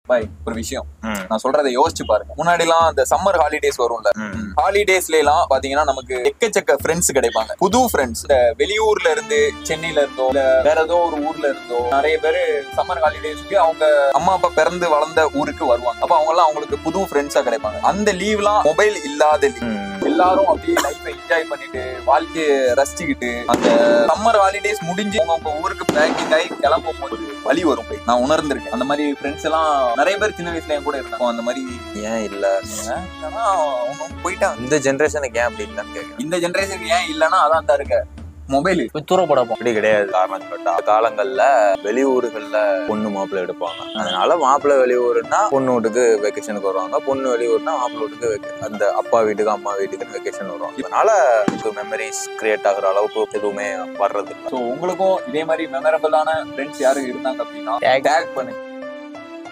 பாய் ஒரு விஷயம் நான் சொல்றதை யோசிச்சு பாருங்க. முன்னாடி எல்லாம் அந்த சம்மர் ஹாலிடேஸ் வரும்ல, ஹாலிடேஸ்ல எல்லாம் பாத்தீங்கன்னா நமக்கு எக்கச்சக்க ஃப்ரெண்ட்ஸ் கிடைப்பாங்க, புது ஃப்ரெண்ட்ஸ். வெளியூர்ல இருந்து, சென்னையில இருந்தோ இல்ல வேற ஏதோ ஒரு ஊர்ல இருந்தோ நிறைய பேரு சம்மர் ஹாலிடேஸ்க்கு அவங்க அம்மா அப்பா பிறந்து வளர்ந்த ஊருக்கு வருவாங்க. அப்ப அவங்க எல்லாம் அவங்களுக்கு புது ஃப்ரெண்ட்ஸா கிடைப்பாங்க. அந்த லீவ்லாம் மொபைல் இல்லாத எல்லாரும் அப்படியே லைஃபை என்ஜாய் பண்ணிட்டு வாழ்க்கையை ரசிச்சுக்கிட்டு அந்த சம்மர் ஹாலிடேஸ் முடிஞ்சு அவங்க ஊருக்கு பேக்கிங் ஆகி கிளம்பும் போது வழி வரும். நான் உணர்ந்திருக்கேன். அந்த மாதிரி ஃப்ரெண்ட்ஸ் எல்லாம் நிறைய பேர் சின்ன வயசுல என் கூட இருந்தாங்க. அந்த மாதிரி ஏன் இல்ல போயிட்டாங்க. இந்த ஜெனரேஷனுக்கு ஏன் அப்படி இல்லன்னு கேட்க. இந்த ஜெனரேஷனுக்கு ஏன் இல்லன்னா அதான் தான் இருக்க மொபைல் தூரப்படப்போம் அப்படி கிடையாது. காரணம் கேட்டா காலங்கள்ல வெளியூர்கள்ல பொண்ணு மாப்பிள்ளை எடுப்பாங்க. அதனால மாப்பிள்ளை வெளியூர்னா பொண்ணு வீட்டுக்கு வெக்கேஷனுக்கு வருவாங்க, பொண்ணு வெளியூர்னா மாப்பிள்ளை வீட்டுக்கு அந்த அப்பா வீட்டுக்கு அம்மா வீட்டுக்கு வெக்கேஷன் வருவாங்க. அதனால மெமரிஸ் கிரியேட் ஆகுற அளவுக்கு எதுவுமே வர்றது. ஸோ உங்களுக்கும் இதே மாதிரி மெமரபிளான ஃப்ரெண்ட்ஸ் யாரும் இருந்தாங்க அப்படின்னா டேக் பண்ணு.